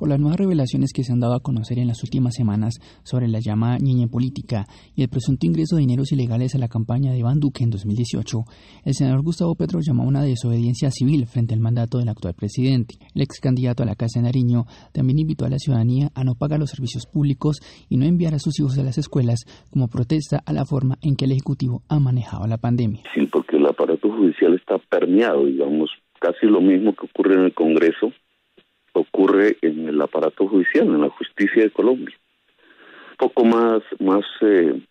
por las nuevas revelaciones que se han dado a conocer en las últimas semanas sobre la llamada ñeñe política y el presunto ingreso de dineros ilegales a la campaña de Iván Duque en 2018, el senador Gustavo Petro llamó a una desobediencia civil frente al mandato del actual presidente. El ex candidato a la Casa de Nariño también invitó a la ciudadanía a no pagar los servicios públicos y no enviar a sus hijos a las escuelas como protesta a la forma en que el Ejecutivo ha manejado la pandemia. Sí, porque el aparato judicial está permeado, digamos, casi lo mismo que ocurre en el Congreso, ocurre en el aparato judicial, en la justicia de Colombia. Un poco más,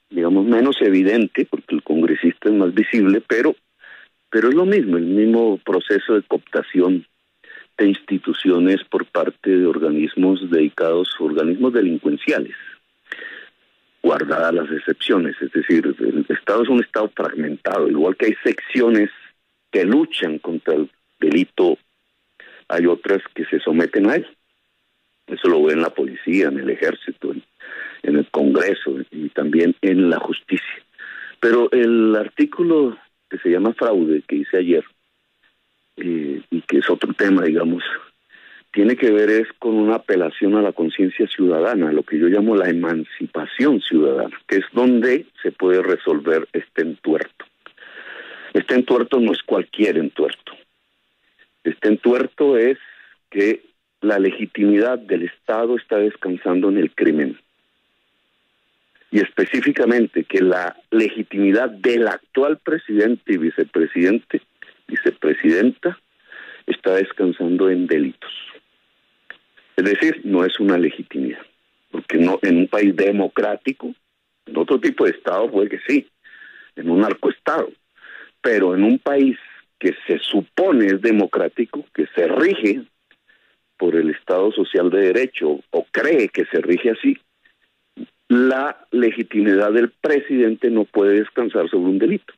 digamos, menos evidente, porque el congresista es más visible, pero es lo mismo, el mismo proceso de cooptación de instituciones por parte de organismos delincuenciales, guardadas las excepciones. Es decir, el Estado es un Estado fragmentado, igual que hay secciones que luchan contra el delito, hay otras que se someten a él. Eso lo ve en la policía, en el ejército, en el Congreso y también en la justicia. Pero el artículo que se llama fraude, que hice ayer, y que es otro tema, digamos, tiene que ver es con una apelación a la conciencia ciudadana, lo que yo llamo la emancipación ciudadana, que es donde se puede resolver este entuerto. Este entuerto no es cualquier entuerto. Este entuerto es que la legitimidad del Estado está descansando en el crimen. Y específicamente que la legitimidad del actual presidente y vicepresidenta está descansando en delitos. Es decir, no es una legitimidad. Porque no, en un país democrático, en otro tipo de Estado puede que sí, en un narcoestado, pero en un país que se supone es democrático, que se rige por el Estado Social de Derecho, o cree que se rige así, la legitimidad del presidente no puede descansar sobre un delito.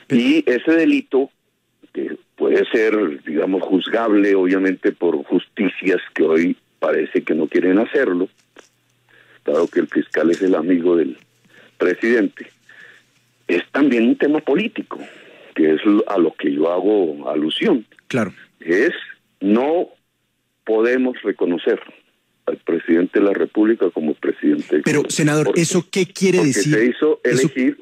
Y ese delito, que puede ser, digamos, juzgable, obviamente, por justicias que hoy parece que no quieren hacerlo, dado que el fiscal es el amigo del presidente, es también un tema político, que es a lo que yo hago alusión. Claro. No podemos reconocer al presidente de la República como presidente. Pero, senador, ¿eso qué quiere decir? Se hizo elegir...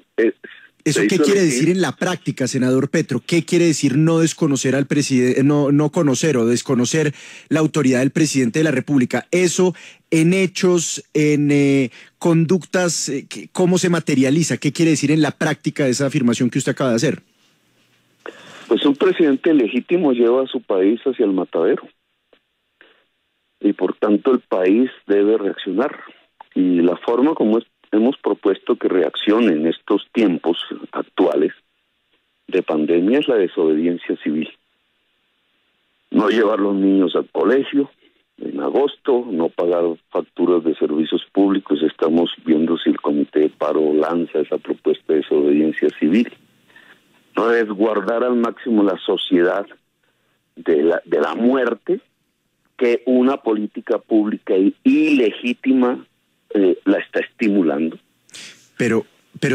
¿Eso qué quiere decir en la práctica, senador Petro? ¿Qué quiere decir no desconocer al presidente, no conocer o desconocer la autoridad del presidente de la República? Eso en hechos, en conductas, ¿cómo se materializa? ¿Qué quiere decir en la práctica esa afirmación que usted acaba de hacer? Pues un presidente legítimo lleva a su país hacia el matadero. Y por tanto el país debe reaccionar. Y la forma como hemos propuesto que reaccione en estos tiempos actuales de pandemia es la desobediencia civil. No llevar los niños al colegio en agosto, no pagar facturas de servicios públicos. Estamos viendo si el Comité de Paro lanza esa propuesta de desobediencia civil. No resguardar al máximo la sociedad de la muerte, que una política pública ilegítima la está estimulando. Pero,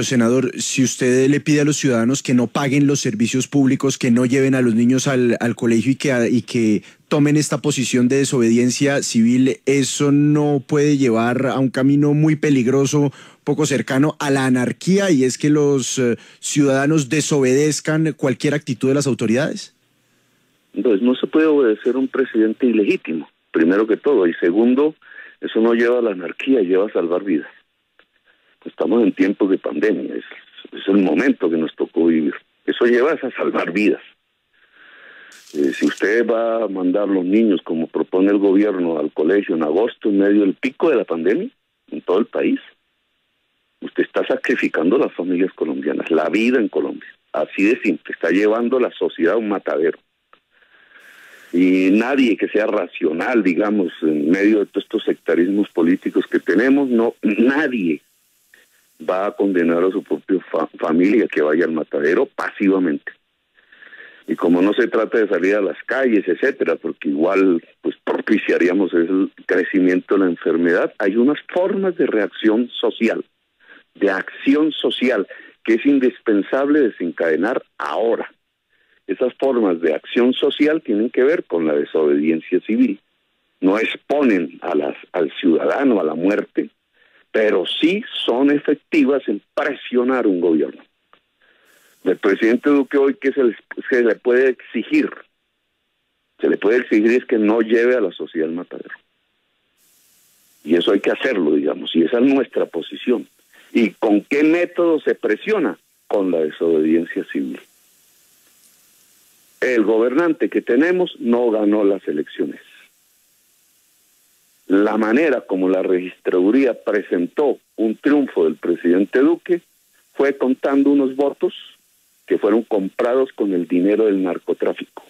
senador, si usted le pide a los ciudadanos que no paguen los servicios públicos, que no lleven a los niños al colegio y que tomen esta posición de desobediencia civil, ¿eso no puede llevar a un camino muy peligroso, poco cercano a la anarquía, y es que los ciudadanos desobedezcan cualquier actitud de las autoridades? Entonces no se puede obedecer a un presidente ilegítimo, primero que todo, y segundo, eso no lleva a la anarquía, lleva a salvar vidas. Estamos en tiempos de pandemia, es el momento que nos tocó vivir. Eso lleva a salvar vidas. Si usted va a mandar los niños, como propone el gobierno, al colegio en agosto, en medio del pico de la pandemia, en todo el país, usted está sacrificando a las familias colombianas, la vida en Colombia. Así de simple, está llevando la sociedad a un matadero. Y nadie que sea racional, digamos, en medio de todos estos sectarismos políticos que tenemos, nadie va a condenar a su propia familia que vaya al matadero pasivamente. Y como no se trata de salir a las calles, etcétera, porque igual pues propiciaríamos el crecimiento de la enfermedad, hay unas formas de reacción social, de acción social, que es indispensable desencadenar ahora. Esas formas de acción social tienen que ver con la desobediencia civil. no exponen al ciudadano a la muerte, pero sí son efectivas en presionar un gobierno. El presidente Duque hoy, ¿qué se le puede exigir? Se le puede exigir es que no lleve a la sociedad al matadero. Y eso hay que hacerlo, digamos, y esa es nuestra posición. ¿Y con qué método se presiona? Con la desobediencia civil. El gobernante que tenemos no ganó las elecciones. La manera como la registraduría presentó un triunfo del presidente Duque fue contando unos votos que fueron comprados con el dinero del narcotráfico.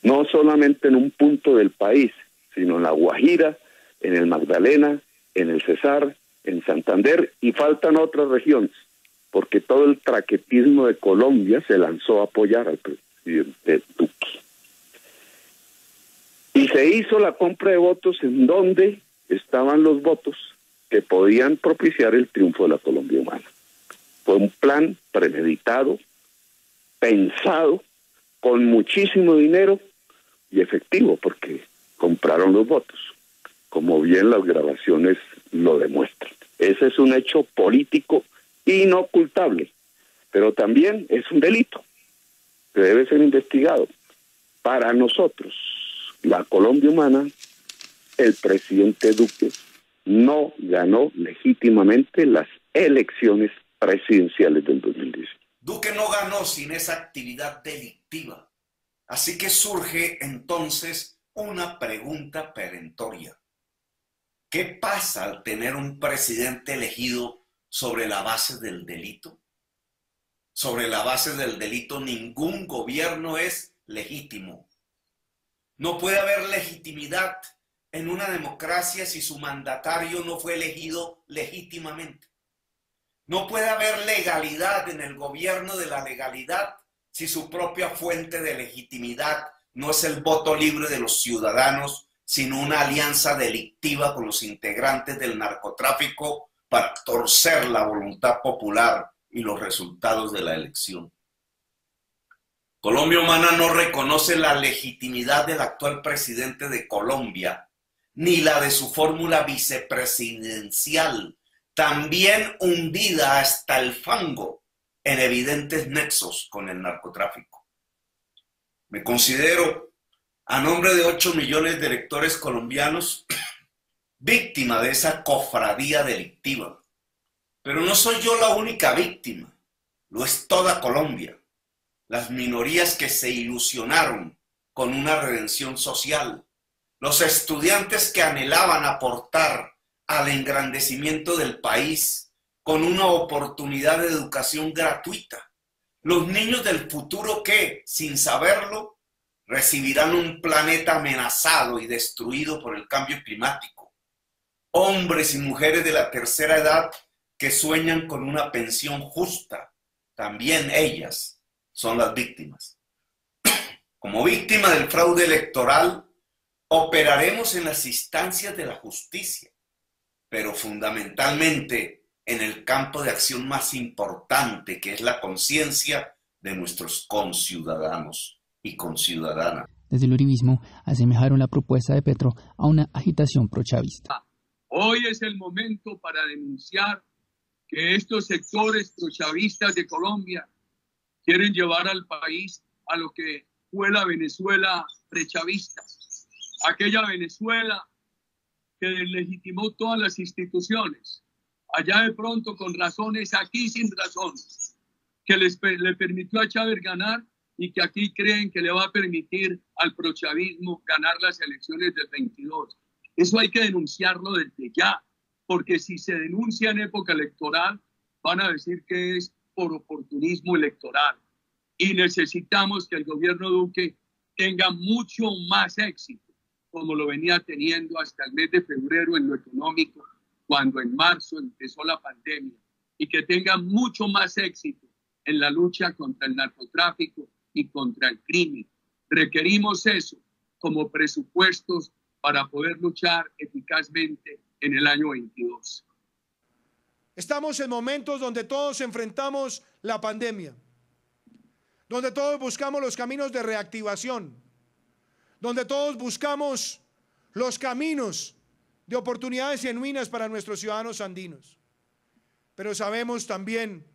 No solamente en un punto del país, sino en La Guajira, en el Magdalena, en el Cesar, en Santander, y faltan otras regiones, porque todo el traquetismo de Colombia se lanzó a apoyar al presidente Duque. Y se hizo la compra de votos en donde estaban los votos que podían propiciar el triunfo de la Colombia humana. Fue un plan premeditado, pensado, con muchísimo dinero y efectivo, porque compraron los votos, como bien las grabaciones lo demuestran. Ese es un hecho político inocultable, pero también es un delito que debe ser investigado. Para nosotros, la Colombia humana, el presidente Duque no ganó legítimamente las elecciones presidenciales del 2010. Duque no ganó sin esa actividad delictiva. Así que surge entonces una pregunta perentoria. ¿Qué pasa al tener un presidente elegido sobre la base del delito? Sobre la base del delito ningún gobierno es legítimo. No puede haber legitimidad en una democracia si su mandatario no fue elegido legítimamente. No puede haber legalidad en el gobierno de la legalidad si su propia fuente de legitimidad no es el voto libre de los ciudadanos, sino una alianza delictiva con los integrantes del narcotráfico para torcer la voluntad popular y los resultados de la elección. Colombia Humana no reconoce la legitimidad del actual presidente de Colombia, ni la de su fórmula vicepresidencial, también hundida hasta el fango en evidentes nexos con el narcotráfico. Me considero, a nombre de 8 millones de electores colombianos, víctima de esa cofradía delictiva. Pero no soy yo la única víctima, lo es toda Colombia. Las minorías que se ilusionaron con una redención social, los estudiantes que anhelaban aportar al engrandecimiento del país con una oportunidad de educación gratuita, los niños del futuro que, sin saberlo, recibirán un planeta amenazado y destruido por el cambio climático, hombres y mujeres de la tercera edad que sueñan con una pensión justa, también ellas son las víctimas. Como víctima del fraude electoral, operaremos en las instancias de la justicia, pero fundamentalmente en el campo de acción más importante, que es la conciencia de nuestros conciudadanos y conciudadanas. Desde el uribismo asemejaron la propuesta de Petro a una agitación prochavista. Hoy es el momento para denunciar que estos sectores prochavistas de Colombia quieren llevar al país a lo que fue la Venezuela prechavista, aquella Venezuela que deslegitimó todas las instituciones, allá de pronto con razones, aquí sin razones, que le permitió a Chávez ganar y que aquí creen que le va a permitir al prochavismo ganar las elecciones del 22. Eso hay que denunciarlo desde ya, porque si se denuncia en época electoral, van a decir que es por oportunismo electoral. Y necesitamos que el gobierno Duque tenga mucho más éxito, como lo venía teniendo hasta el mes de febrero en lo económico, cuando en marzo empezó la pandemia, y que tenga mucho más éxito en la lucha contra el narcotráfico y contra el crimen. Requerimos eso como presupuestos para poder luchar eficazmente en el año 22. Estamos en momentos donde todos enfrentamos la pandemia, donde todos buscamos los caminos de reactivación, donde todos buscamos los caminos de oportunidades genuinas para nuestros ciudadanos andinos. Pero sabemos también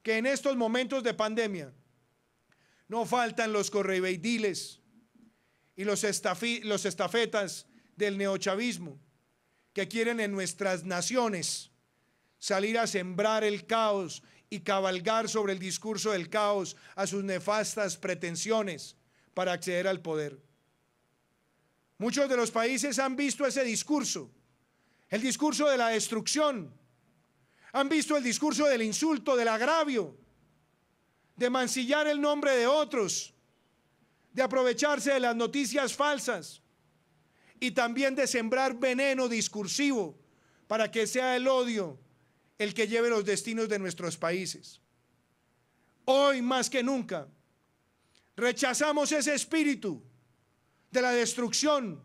que en estos momentos de pandemia no faltan los correveidiles y los estafetas del neochavismo que quieren en nuestras naciones salir a sembrar el caos y cabalgar sobre el discurso del caos a sus nefastas pretensiones para acceder al poder. Muchos de los países han visto ese discurso, el discurso de la destrucción, han visto el discurso del insulto, del agravio, de mancillar el nombre de otros, de aprovecharse de las noticias falsas y también de sembrar veneno discursivo para que sea el odio el que lleve los destinos de nuestros países. Hoy más que nunca rechazamos ese espíritu de la destrucción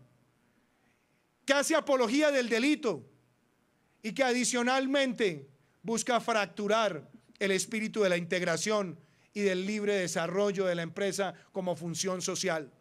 que hace apología del delito y que adicionalmente busca fracturar el espíritu de la integración y del libre desarrollo de la empresa como función social.